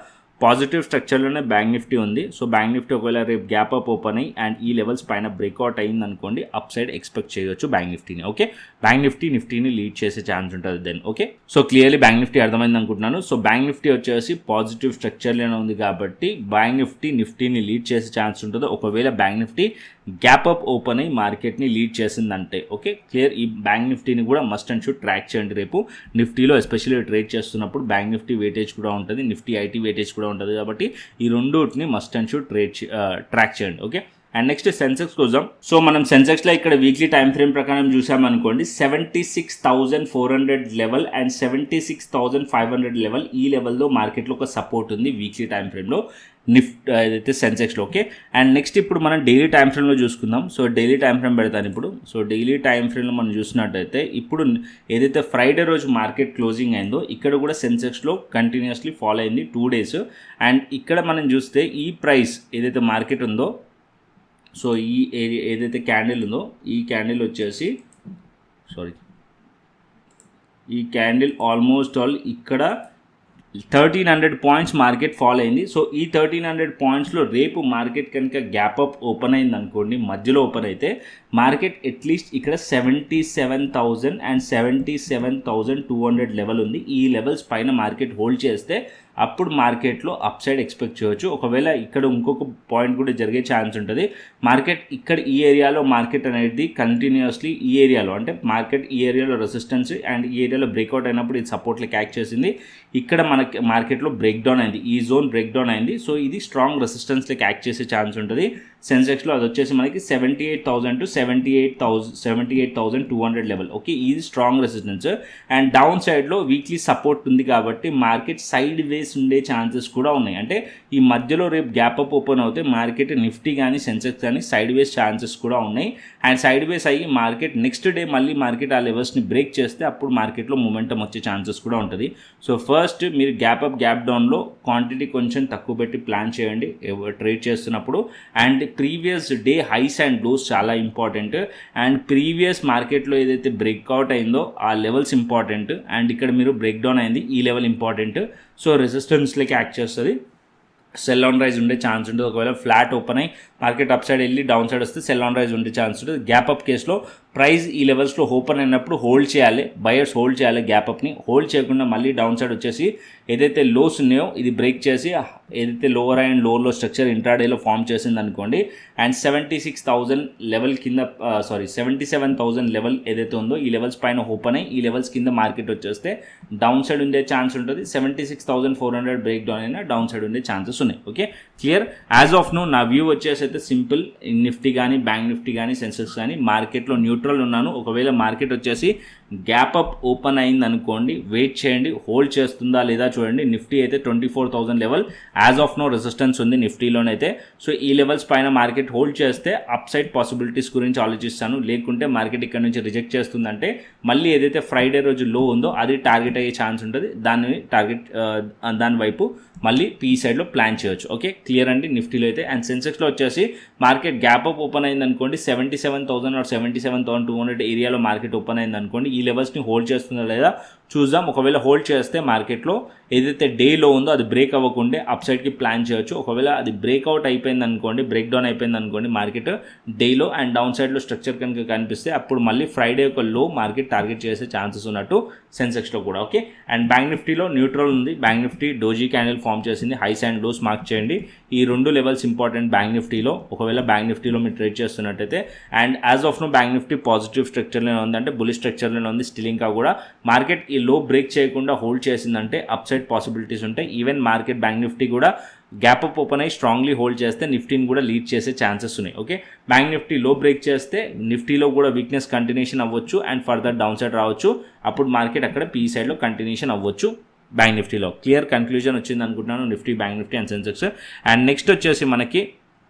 పాజిటివ్ స్ట్రక్చర్లోనే బ్యాంక్ నిఫ్టీ ఉంది. సో బ్యాంక్ నిఫ్టీ ఒకవేళ రేపు గ్యాప్ అప్ ఓపెన్ అయ్యి అండ్ ఈ లెవెల్స్ పైన బ్రేక్అవుట్ అయింది అనుకోండి అప్ సైడ్ ఎక్స్పెక్ట్ చేయొచ్చు బ్యాంక్ నిఫ్టీని. ఓకే, బ్యాంక్ నిఫ్టీని లీడ్ చేసే ఛాన్స్ ఉంటుంది then. Okay, so clearly bank Nifty అర్థమైంది అనుకుంటున్నాను. సో బ్యాంక్ నిఫ్టీ వచ్చేసి పాజిటివ్ స్ట్రక్చర్లోనే ఉంది కాబట్టి బ్యాంక్ నిఫ్టీని లీడ్ చేసే ఛాన్స్ ఉంటుంది ఒకవేళ bank Nifty gap up open అయ్యి మార్కెట్ని లీడ్ చేసిందంటే. Okay, clear. ఈ బ్యాంక్ నిఫ్టీని కూడా మస్ట్ అండ్ షుడ్ ట్రాక్ చేయండి రేపు నిఫ్టీలో, ఎస్పెషల్లీ ట్రేడ్ చేస్తున్నప్పుడు బ్యాంక్ నిఫ్టీ వెయిటేజ్ కూడా ఉంటుంది, నిఫ్టీ ఐటీ వెయిటేజ్ కూడా ఉంటుంది కాబట్టి ఈ రెండుని మస్ట్ అండ్ షుడ్ ట్రాక్ చేయండి. ఓకే, అండ్ నెక్స్ట్ సెన్సెక్స్ కోసం. సో మనం సెన్సెక్స్లో ఇక్కడ వీక్లీ టైం ఫ్రేమ్ ప్రకారం చూసామనుకోండి 76,400 లెవెల్ అండ్ 76,500 లెవెల్, ఈ లెవెల్లో మార్కెట్లో ఒక సపోర్ట్ ఉంది వీక్లీ టైం ఫ్రేమ్లో ఏదైతే సెన్సెక్స్లో. ఓకే, అండ్ నెక్స్ట్ ఇప్పుడు మనం డైలీ టైం ఫ్రేమ్లో చూసుకుందాం. సో డైలీ టైం ఫ్రేమ్ పెడతాను ఇప్పుడు. సో డైలీ టైం ఫ్రేమ్లో మనం చూసినట్టయితే ఇప్పుడు ఏదైతే ఫ్రైడే రోజు మార్కెట్ క్లోజింగ్ అయిందో ఇక్కడ కూడా సెన్సెక్స్లో కంటిన్యూస్లీ ఫాలో అయింది 2 days. అండ్ ఇక్కడ మనం చూస్తే ఈ ప్రైస్ ఏదైతే మార్కెట్ ఉందో, సో ఈ ఏదైతే క్యాండిల్ ఉందో ఈ క్యాండిల్ వచ్చేసి ఈ క్యాండిల్ ఆల్మోస్ట్ ఆల్ ఇక్కడ 1,300 పాయింట్స్ మార్కెట్ ఫాలో అయింది. సో ఈ 1,300 పాయింట్స్లో రేపు మార్కెట్ కనుక గ్యాప్ అప్ ఓపెన్ అయింది అనుకోండి, మధ్యలో ఓపెన్ అయితే మార్కెట్ అట్లీస్ట్ ఇక్కడ 77,000 అండ్ 77,200 లెవెల్ ఉంది. ఈ లెవెల్స్ పైన మార్కెట్ హోల్డ్ చేస్తే అప్పుడు మార్కెట్లో అప్ సైడ్ ఎక్స్పెక్ట్ చేయవచ్చు. ఒకవేళ ఇక్కడ ఇంకొక పాయింట్ కూడా జరిగే ఛాన్స్ ఉంటుంది. మార్కెట్ ఇక్కడ ఈ ఏరియాలో మార్కెట్ అనేది కంటిన్యూస్లీ ఈ ఏరియాలో అంటే మార్కెట్ ఈ ఏరియాలో రెసిస్టెన్స్ అండ్ ఈ ఏరియాలో బ్రేక్అవుట్ అయినప్పుడు ఇది సపోర్ట్లకి యాక్ట్ చేసింది. ఇక్కడ మనకి మార్కెట్లో బ్రేక్ డౌన్ అయింది, ఈ జోన్ బ్రేక్ డౌన్ అయింది. సో ఇది స్ట్రాంగ్ రెసిస్టెన్స్లకి యాక్ట్ చేసే ఛాన్స్ ఉంటుంది. సెన్సెక్స్లో అది వచ్చేసి మనకి 78,000 to 78,200 లెవెల్. ఓకే, ఇది స్ట్రాంగ్ రెసిస్టెన్స్. అండ్ డౌన్ సైడ్లో వీక్లీ సపోర్ట్ ఉంది కాబట్టి మార్కెట్ సైడ్ వేస్ ఉండే ఛాన్సెస్ కూడా ఉన్నాయి. అంటే ఈ మధ్యలో రేపు గ్యాప్ అప్ ఓపెన్ అవుతే మార్కెట్ నిఫ్టీ కానీ సెన్సెక్స్ కానీ సైడ్ వేస్ ఛాన్సెస్ కూడా ఉన్నాయి. అండ్ సైడ్ వేస్ అయ్యి మార్కెట్ నెక్స్ట్ డే మళ్ళీ మార్కెట్ ఆ లెవెల్స్ని బ్రేక్ చేస్తే అప్పుడు మార్కెట్లో మొమెంటం వచ్చే ఛాన్సెస్ కూడా ఉంటుంది. సో ఫస్ట్ మీరు గ్యాప్ అప్ గ్యాప్ డౌన్లో క్వాంటిటీ కొంచెం తక్కువ పెట్టి ప్లాన్ చేయండి ట్రేడ్ చేస్తున్నప్పుడు. And previous day highs and lows చాలా ఇంపార్టెంట్. అండ్ ప్రీవియస్ మార్కెట్లో ఏదైతే బ్రేక్అవుట్ అయిందో ఆ లెవెల్స్ ఇంపార్టెంట్. అండ్ ఇక్కడ మీరు బ్రేక్ డౌన్ అయింది, ఈ లెవెల్ ఇంపార్టెంట్. సో రెసిస్టెన్స్లోకి యాక్ట్ చేస్తుంది, సెల్ ఆన్ రైజ్ ఉండే ఛాన్స్ ఉంటుంది. ఒకవేళ ఫ్లాట్ ఓపెన్ అయ్యి మార్కెట్ అప్ సైడ్ వెళ్ళి డౌన్ సైడ్ వస్తే సెల్ ఆన్ రైజ్ ఉండే ఛాన్స్ ఉంటుంది. గ్యాప్ అప్ కేసులో ప్రైస్ ఈ లెవెల్స్లో ఓపెన్ అయినప్పుడు హోల్డ్ చేయాలి, బయర్స్ హోల్డ్ చేయాలి. గ్యాప్ అప్ని హోల్డ్ చేయకుండా మళ్ళీ డౌన్ సైడ్ వచ్చేసి ఏదైతే లోస్ ఉన్నాయో ఇది బ్రేక్ చేసి ఏదైతే లోవర్ అండ్ లోవర్లో స్ట్రక్చర్ ఇంట్రాడేలో ఫామ్ చేసింది అనుకోండి అండ్ 76,000 లెవెల్ కింద 77,000 లెవెల్ ఏదైతే ఉందో ఈ లెవెల్స్ పైన ఓపెన్ అయ్యి ఈ లెవెల్స్ కింద మార్కెట్ వచ్చేస్తే డౌన్ సైడ్ ఉండే ఛాన్స్ ఉంటుంది. 76,400 బ్రేక్ డౌన్ అయినా డౌన్ సైడ్ ఉండే ఛాన్సెస్ ఉన్నాయి. Okay, clear. As of now నా వ్యూ వచ్చేసి అయితే సింపుల్. నిఫ్టీ కానీ బ్యాంక్ నిఫ్టీ కానీ సెన్సెక్స్ కానీ మార్కెట్లో న్యూట్రల్ ఉన్నాను. ఒకవేళ మార్కెట్ వచ్చేసి గ్యాప్ అప్ ఓపెన్ అయింది అనుకోండి వెయిట్ చేయండి, హోల్డ్ చేస్తుందా లేదా చూడండి. నిఫ్టీ అయితే 24,000 level as of now resistance ఉంది నిఫ్టీలోనైతే. సో ఈ లెవెల్స్ పైన మార్కెట్ హోల్డ్ చేస్తే అప్ సైడ్ పాసిబిలిటీస్ గురించి ఆలోచిస్తాను. లేకుంటే మార్కెట్ ఇక్కడ నుంచి రిజెక్ట్ చేస్తుందంటే మళ్ళీ ఏదైతే ఫ్రైడే రోజు లో ఉందో అది టార్గెట్ అయ్యే ఛాన్స్ ఉంటుంది. దాని వైపు మళ్ళీ పీ సైడ్లో ప్లాన్ చేయొచ్చు. ఓకే, క్లియర్ అండి నిఫ్టీలో అయితే. అండ్ సెన్సెక్స్లో వచ్చేసి మార్కెట్ గ్యాప్ అప్ ఓపెన్ అయింది అనుకోండి 77,000 or 77,200 ఏరియాలో మార్కెట్ ఓపెన్ అయింది అనుకోండి ఈ లెవెల్స్ని హోల్డ్ చేస్తుందా లేదా చూద్దాం. ఒకవేళ హోల్డ్ చేస్తే మార్కెట్లో ఏదైతే డేలో ఉందో అది బ్రేక్ అవ్వకుండా అప్ సైడ్కి ప్లాన్ చేయొచ్చు. ఒకవేళ అది బ్రేక్అవుట్ అయిపోయింది అనుకోండి, బ్రేక్ డౌన్ అయిపోయింది అనుకోండి మార్కెట్ డేలో అండ్ డౌన్ సైడ్లో స్ట్రక్చర్ కనుక కనిపిస్తే అప్పుడు మళ్ళీ ఫ్రైడే ఒక లో మార్కెట్ టార్గెట్ చేసే ఛాన్సెస్ ఉన్నట్టు సెన్సెక్స్లో కూడా. ఓకే, అండ్ బ్యాంక్ నిఫ్టీలో న్యూట్రల్ ఉంది. Bank Nifty doji candle form చేసింది, హైస్ అండ్ లోస్ మార్క్ చేయండి. ఈ రెండు లెవెల్స్ ఇంపార్టెంట్ బ్యాంక్ నిఫ్టీలో. ఒకవేళ బ్యాంక్ నిఫ్టీలో మీరు ట్రేడ్ చేస్తున్నట్టయితే. And as of now bank Nifty positive స్ట్రక్చర్లోనే ఉంది, అంటే బులిష్ స్ట్రక్చర్లోనే ఉంది స్టిల్. ఇంకా కూడా మార్కెట్ ఈ లో బ్రేక్ చేయకుండా హోల్డ్ చేసిందంటే అప్ సైడ్ పాసిబిలిటీస్ ఉంటాయి. ఈవెన్ మార్కెట్ బ్యాంక్ నిఫ్టీ కూడా గ్యాప్ అప్ ఓపెన్ అయ్యి స్ట్రాంగ్లీ హోల్డ్ చేస్తే నిఫ్టీని కూడా లీడ్ చేసే ఛాన్సెస్ ఉన్నాయి. ఓకే, బ్యాంక్ నిఫ్టీ లో బ్రేక్ చేస్తే నిఫ్టీలో కూడా వీక్నెస్ కంటిన్యూషన్ అవ్వచ్చు అండ్ ఫర్దర్ డౌన్ సైడ్ రావచ్చు. అప్పుడు మార్కెట్ అక్కడ పీ సైడ్లో కంటిన్యూషన్ అవ్వచ్చు బ్యాంక్ నిఫ్టీలో. క్లియర్ కన్క్లూజన్ వచ్చింది అనుకుంటున్నాను Nifty, bank Nifty and Sensex. And next వచ్చేసి మనకి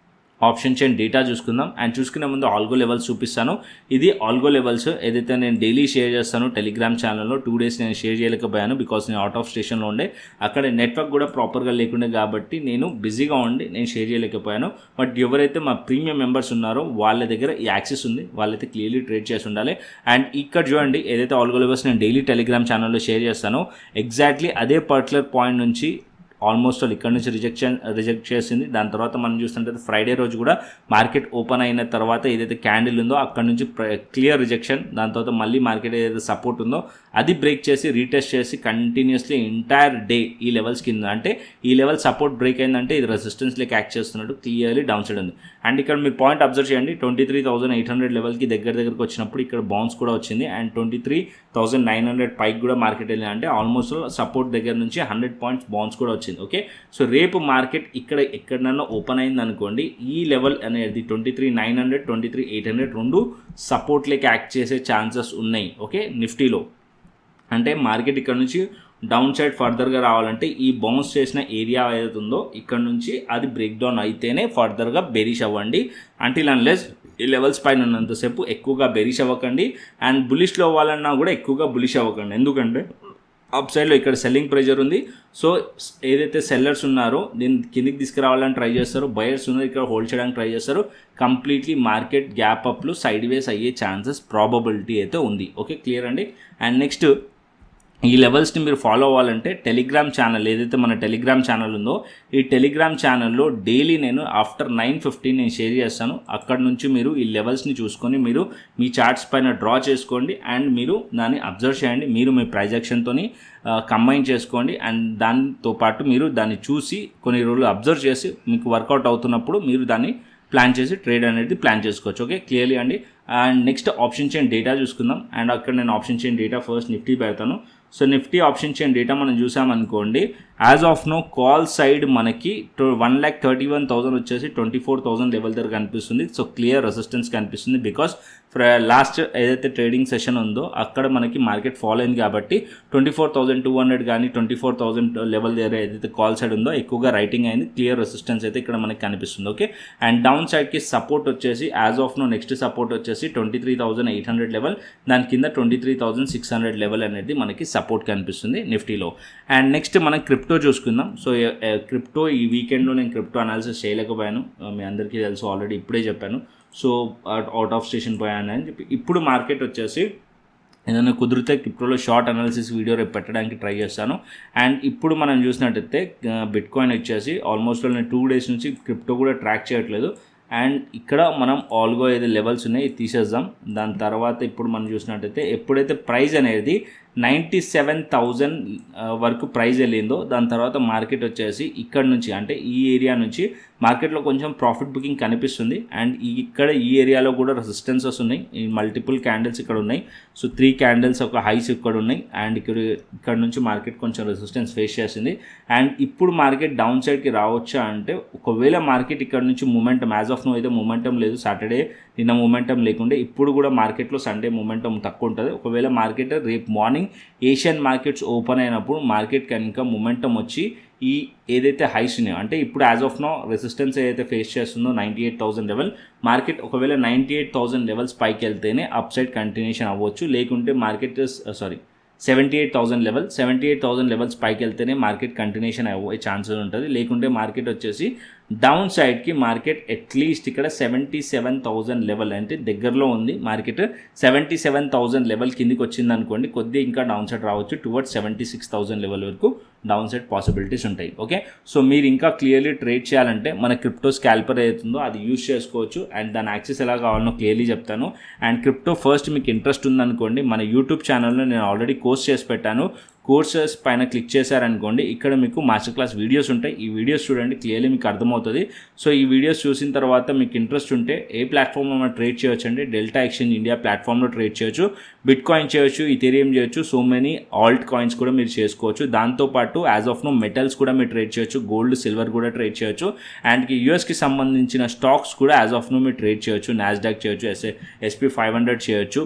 ఆప్షన్ చైన్ డేటా చూసుకుందాం. అండ్ చూసుకునే ముందు ఆల్గో లెవెల్స్ చూపిస్తాను. ఇది ఆల్గో లెవెల్స్ ఏదైతే నేను డైలీ షేర్ చేస్తాను టెలిగ్రామ్ ఛానల్లో. 2 days నేను షేర్ చేయలేకపోయాను బికాస్ నేను అవుట్ ఆఫ్ స్టేషన్లో ఉండే, అక్కడ నెట్వర్క్ కూడా ప్రాపర్గా లేకుండే కాబట్టి నేను బిజీగా ఉండి నేను షేర్ చేయలేకపోయాను. బట్ ఎవరైతే మా ప్రీమియం మెంబర్స్ ఉన్నారో వాళ్ళ దగ్గర ఈ యాక్సెస్ ఉంది, వాళ్ళైతే క్లియర్లీ ట్రేడ్ చేసి ఉండాలి. అండ్ ఇక్కడ చూడండి ఏదైతే ఆల్గో లెవెల్స్ నేను డైలీ టెలిగ్రామ్ ఛానల్లో షేర్ చేస్తానో ఎగ్జాక్ట్లీ అదే పర్టికులర్ పాయింట్ నుంచి ఆల్మోస్ట్ వాళ్ళు ఇక్కడ నుంచి రిజెక్ట్ చేసింది. దాని తర్వాత మనం చూస్తుంటే ఫ్రైడే రోజు కూడా మార్కెట్ ఓపెన్ అయిన తర్వాత ఏదైతే క్యాండిల్ ఉందో అక్కడ నుంచి క్లియర్ రిజెక్షన్. దాని తర్వాత మళ్ళీ మార్కెట్ ఏదైతే సపోర్ట్ ఉందో అది బ్రేక్ చేసి రీటెస్ట్ చేసి కంటిన్యూస్లీ ఎంటైర్ డే ఈ లెవెల్స్ కింద, అంటే ఈ లెవెల్ సపోర్ట్ బ్రేక్ అయిందంటే ఇది రెసిస్టెన్స్ లెక్క యాక్ట్ చేస్తున్నట్టు క్లియర్లీ డౌన్ సైడ్ ఉంది. అండ్ ఇక్కడ మీరు పాయింట్ అబ్జర్వ్ చేయండి 23,800 లెవెల్కి దగ్గరకు వచ్చినప్పుడు ఇక్కడ బౌన్స్ కూడా వచ్చింది. అండ్ 23,900 పైకి కూడా మార్కెట్ వెళ్ళింది, అంటే ఆల్మోస్ట్ సపోర్ట్ దగ్గర నుంచి 100 points బౌన్స్ కూడా వచ్చింది. ఓకే, సో రేపు మార్కెట్ ఇక్కడ ఎక్కడన్నా ఓపెన్ అయింది అనుకోండి, ఈ లెవెల్ అనేది 23,900 23,800 రెండు సపోర్ట్ లెక్క యాక్ట్ చేసే ఛాన్సెస్ ఉన్నాయి. ఓకే, నిఫ్టీలో అంటే మార్కెట్ ఇక్కడ నుంచి డౌన్ సైడ్ ఫర్దర్గా రావాలంటే ఈ బౌన్స్ చేసిన ఏరియా ఏదైతే ఉందో ఇక్కడ నుంచి అది బ్రేక్ డౌన్ అయితేనే ఫర్దర్గా బెరిష్ అవ్వండి. అంటిల్ అన్లెస్ ఈ లెవెల్స్ పైన ఉన్నంతసేపు ఎక్కువగా బెరిష్ అవ్వకండి. అండ్ బులిష్లో అవ్వాలన్నా కూడా ఎక్కువగా బులిష్ అవ్వకండి, ఎందుకంటే అప్ సైడ్లో ఇక్కడ సెల్లింగ్ ప్రెజర్ ఉంది. సో ఏదైతే సెల్లర్స్ ఉన్నారో దీన్ని కిందికి తీసుకురావాలని ట్రై చేస్తారు, బయర్స్ ఉన్నారు ఇక్కడ హోల్డ్ చేయడానికి ట్రై చేస్తారు. కంప్లీట్లీ మార్కెట్ గ్యాప్ అప్లు సైడ్ వేస్ అయ్యే ఛాన్సెస్ ప్రాబబిలిటీ అయితే ఉంది. ఓకే, క్లియర్ అండి. అండ్ నెక్స్ట్ ఈ లెవెల్స్ని మీరు ఫాలో అవ్వాలంటే టెలిగ్రామ్ ఛానల్ ఏదైతే మన టెలిగ్రామ్ ఛానల్ ఉందో ఈ టెలిగ్రామ్ ఛానల్లో డైలీ నేను ఆఫ్టర్ 9:15 నేను షేర్ చేస్తాను. అక్కడ నుంచి మీరు ఈ లెవెల్స్ని చూసుకొని మీరు మీ చార్ట్స్ పైన డ్రా చేసుకోండి అండ్ మీరు దాన్ని అబ్జర్వ్ చేయండి. మీరు మీ ప్రైస్ యాక్షన్తో కంబైన్ చేసుకోండి అండ్ దాంతో పాటు మీరు దాన్ని చూసి కొన్ని రోజులు అబ్జర్వ్ చేసి మీకు వర్కౌట్ అవుతున్నప్పుడు మీరు దాన్ని ప్లాన్ చేసి ట్రేడ్ అనేది ప్లాన్ చేసుకోవచ్చు. ఓకే, క్లియర్లీ అండి. And next option chain data చూసుకుందాం. అండ్ అక్కడ నేను option chain data first Nifty పెడతాను. So Nifty option chain data మనం చూసామనుకోండి, as of now call side మనకి 1,31,000 వచ్చేసి 24,000 లెవెల్ దగ్గర కనిపిస్తుంది. సో క్లియర్ రెసిస్టెన్స్ కనిపిస్తుంది బికాస్ లాస్ట్ ఏదైతే ట్రేడింగ్ సెషన్ ఉందో అక్కడ మనకి మార్కెట్ ఫాల్ అయింది కాబట్టి 24,200 కానీ 24,000 లెవెల్ దగ్గర ఏదైతే కాల్ సైడ్ ఉందో ఎక్కువగా రైటింగ్ అయింది. క్లియర్ రెసిస్టెన్స్ అయితే ఇక్కడ మనకి కనిపిస్తుంది. ఓకే, అండ్ డౌన్ సైడ్కి సపోర్ట్ వచ్చేసి as of now next support వచ్చేసి 23,800 లెవెల్, దాని కింద 23,600 లెవెల్ అనేది మనకి సపోర్ట్ కనిపిస్తుంది నిఫ్టీలో. అండ్ నెక్స్ట్ మనం క్రిప్టో చూసుకుందాం. సో క్రిప్టో ఈ వీకెండ్లో నేను క్రిప్టో అనాలిసిస్ చేయలేకపోయాను, మీ అందరికీ తెలుసు ఆల్రెడీ ఇప్పుడే చెప్పాను. సో అవుట్ ఆఫ్ స్టేషన్ పోయాను అని చెప్పి ఇప్పుడు మార్కెట్ వచ్చేసి ఏదైనా కుదిరితే క్రిప్టోలో షార్ట్ అనాలిసిస్ వీడియో రేపు పెట్టడానికి ట్రై చేస్తాను. అండ్ ఇప్పుడు మనం చూసినట్టయితే బిట్ కాయిన్ వచ్చేసి ఆల్మోస్ట్ నేను 2 days నుంచి క్రిప్టో కూడా ట్రాక్ చేయట్లేదు. అండ్ ఇక్కడ మనం ఆల్గో ఏదో లెవెల్స్ ఉన్నాయి తీసేద్దాం. దాని తర్వాత ఇప్పుడు మనం చూసినట్టయితే ఎప్పుడైతే ప్రైస్ అనేది 97,000 వరకు ప్రైస్ వెళ్ళిందో దాని తర్వాత మార్కెట్ వచ్చేసి ఇక్కడ నుంచి అంటే ఈ ఏరియా నుంచి మార్కెట్లో కొంచెం ప్రాఫిట్ బుకింగ్ కనిపిస్తుంది. అండ్ ఇక్కడ ఈ ఏరియాలో కూడా రెసిస్టెన్సెస్ ఉన్నాయి, ఈ మల్టిపుల్ క్యాండిల్స్ ఇక్కడ ఉన్నాయి. సో 3 candles ఒక హైస్ ఇక్కడ ఉన్నాయి అండ్ ఇక్కడ నుంచి మార్కెట్ కొంచెం రెసిస్టెన్స్ ఫేస్ చేసింది. అండ్ ఇప్పుడు మార్కెట్ డౌన్ సైడ్కి రావచ్చా అంటే ఒకవేళ మార్కెట్ ఇక్కడ నుంచి మూమెంటం యాజ్ ఆఫ్ నో అయితే మూమెంటం లేదు, సాటర్డే నిన్న మూమెంటం లేకుండే ఇప్పుడు కూడా మార్కెట్లో సండే మూమెంటం తక్కువ ఉంటుంది. ఒకవేళ మార్కెట్ రేపు మార్నింగ్ ఏషియన్ మార్కెట్స్ ఓపెన్ అయినప్పుడు మార్కెట్ కనుక మూమెంటం వచ్చి ఈ ఏదైతే హైస్ ఉన్నాయో అంటే ఇప్పుడు యాజ్ ఆఫ్ నో రెసిస్టెన్స్ ఏదైతే ఫేస్ చేస్తుందో 98,000 లెవెల్, మార్కెట్ ఒకవేళ 98,000 లెవెల్స్ పైకి వెళ్తేనే అప్ సైడ్ కంటిన్యూషన్ అవ్వచ్చు. లేకుంటే మార్కెట్ 78,000 లెవెల్ 78,000 లెవెల్స్ పైకి వెళ్తేనే మార్కెట్ కంటిన్యూషన్ అయ్యే ఛాన్సెస్ ఉంటుంది. లేకుంటే మార్కెట్ వచ్చేసి డౌన్ సైడ్కి మార్కెట్ అట్లీస్ట్ ఇక్కడ 77,000 లెవెల్ అంటే దగ్గరలో ఉంది. మార్కెట్ 77,000 లెవెల్ కిందికి వచ్చింది అనుకోండి, కొద్దిగా ఇంకా డౌన్ సైడ్ రావచ్చు టువర్డ్స్ 76,000 లెవెల్ వరకు డౌన్ సైడ్ పాసిబిలిటీస్ ఉంటాయి. ఓకే, సో మీరు ఇంకా క్లియర్లీ ట్రేడ్ చేయాలంటే మన క్రిప్టో స్కాల్పర్ ఏదైతుందో అది యూజ్ చేసుకోవచ్చు. అండ్ దాని యాక్సెస్ ఎలా కావాలనో క్లియర్లీ చెప్తాను. అండ్ క్రిప్టో ఫస్ట్ మీకు ఇంట్రెస్ట్ ఉందనుకోండి మన యూట్యూబ్ ఛానల్లో నేను ఆల్రెడీ కోర్స్ చేసి పెట్టాను. కోర్సెస్ పైన క్లిక్ చేశారనుకోండి, ఇక్కడ మీకు మాస్టర్ క్లాస్ వీడియోస్ ఉంటాయి. ఈ వీడియోస్ చూడండి, క్లియర్లీ మీకు అర్థమవుతుంది. సో ఈ వీడియోస్ చూసిన తర్వాత మీకు ఇంట్రెస్ట్ ఉంటే ఏ ప్లాట్ఫామ్లో మనం ట్రేడ్ చేయొచ్చు అంటే డెల్టా ఎక్స్చేంజ్ ఇండియా ప్లాట్ఫామ్లో ట్రేడ్ చేయొచ్చు, బిట్ కాయిన్ చేయొచ్చు, ఇథీరియం చేయొచ్చు, సో మెనీ ఆల్ట్ కాయిన్స్ కూడా మీరు చేసుకోవచ్చు. దాంతోపాటు యాజ్ ఆఫ్ నో మెటల్స్ కూడా మీరు ట్రేడ్ చేయొచ్చు, గోల్డ్ సిల్వర్ కూడా ట్రేడ్ చేయొచ్చు. అండ్ యూఎస్కి సంబంధించిన స్టాక్స్ కూడా యాజ్ ఆఫ్ నో మీరు ట్రేడ్ చేయొచ్చు. నాస్డాక్ చేయొచ్చు, SP 500 చేయొచ్చు.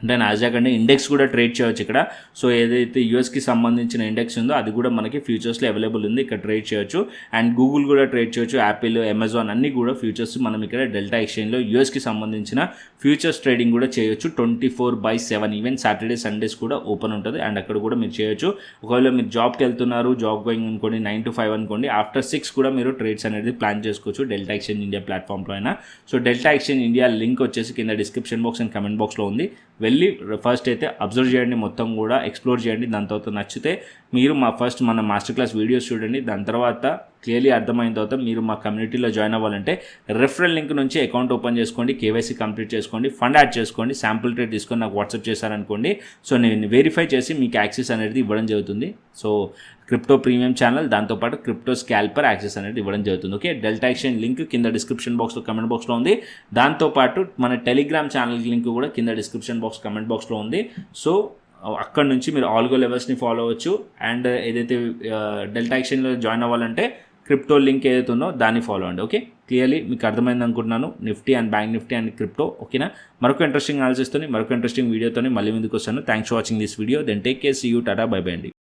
అంటే నాస్డాక్ అంటే ఇండెక్స్ కూడా ట్రేడ్ చేయొచ్చు ఇక్కడ. సో ఏదైతే యూఎస్కి సంబంధించిన ఇండెక్స్ ఉందో అది కూడా మనకి ఫ్యూచర్స్లో అవైలబుల్ ఉంది, ఇక్కడ ట్రేడ్ చేయొచ్చు. అండ్ గూగుల్ కూడా ట్రేడ్ చేయొచ్చు, యాపిల్, అమెజాన్ అన్నీ కూడా ఫ్యూచర్స్ మనం ఇక్కడ డెల్టా ఎక్స్చేంజ్లో యూఎస్కి సంబంధించిన ఫ్యూచర్స్ ట్రేడింగ్ కూడా చేయొచ్చు. 24/7 ఈవెన్ సాటర్డే సండేస్ కూడా ఓపెన్ ఉంటుంది. అండ్ అక్కడ కూడా మీరు చేయొచ్చు. ఒకవేళ మీరు జాబ్కి వెళ్తున్నారు, జాబ్ గోయింగ్ అనుకోండి, 9 to 5 అనుకోండి, ఆఫ్టర్ 6 కూడా మీరు ట్రేడ్స్ అనేది ప్లాన్ చేసుకోవచ్చు డెల్టా ఎక్స్చేంజ్ ఇండియా ప్లాట్ఫామ్లో అయినా. So delta exchange India link వచ్చేసి కింద డిస్క్రిప్షన్ బాక్స్ అండ్ కమెంట్ బాక్స్లో ఉంది. వెళ్ళి ఫస్ట్ అయితే అబ్జర్వ్ చేయండి, మొత్తం కూడా ఎక్స్ప్లోర్ చేయండి. దాని తర్వాత నచ్చితే మీరు మన మాస్టర్ క్లాస్ వీడియోస్ చూడండి. దాని తర్వాత క్లియర్లీ అర్థమైన తర్వాత మీరు మా కమ్యూనిటీలో జాయిన్ అవ్వాలంటే రెఫరల్ లింక్ నుంచి అకౌంట్ ఓపెన్ చేసుకోండి, కేవైసీ కంప్లీట్ చేసుకోండి, ఫండ్ యాడ్ చేసుకోండి, శాంపుల్ ట్రేడ్ తీసుకొని నాకు వాట్సాప్ చేశారనుకోండి. సో నేను వెరిఫై చేసి మీకు యాక్సెస్ అనేది ఇవ్వడం జరుగుతుంది. సో క్రిప్టో ప్రీమియం ఛానల్, దాంతోపాటు క్రిప్టో స్కాల్పర్ యాక్సెస్ అనేది ఇవ్వడం జరుగుతుంది. ఓకే, డెల్టా ఎక్స్చేంజ్ లింక్ కింద డిస్క్రిప్షన్ బాక్స్లో, కమెంట్ బాక్స్లో ఉంది. దాంతోపాటు మన టెలిగ్రామ్ ఛానల్ లింక్ కూడా కింద డిస్క్రిప్షన్ బాక్స్, కమెంట్ బాక్స్లో ఉంది. సో అక్కడ నుంచి మీరు ఆల్గో లెవెల్స్ని ఫాలో అవ్వచ్చు. అండ్ ఏదైతే డెల్టా ఎక్స్చేంజ్లో జాయిన్ అవ్వాలంటే క్రిప్టో లింక్ ఏదైతే ఉందో దాన్ని ఫాలో అండి. ఓకే, క్లియర్లీ మీకు అర్థమైంది అనుకుంటున్నాను. Nifty and bank Nifty and crypto. ఓకేనా, మరొక ఇంట్రెస్టింగ్ అనాలిసిస్తో మరొక ఇంట్రెస్టింగ్ వీడియోతో మళ్ళీ ముందుకు వస్తాను. Thanks for watching this video. Then take care, see you, tata, bye bye అండి.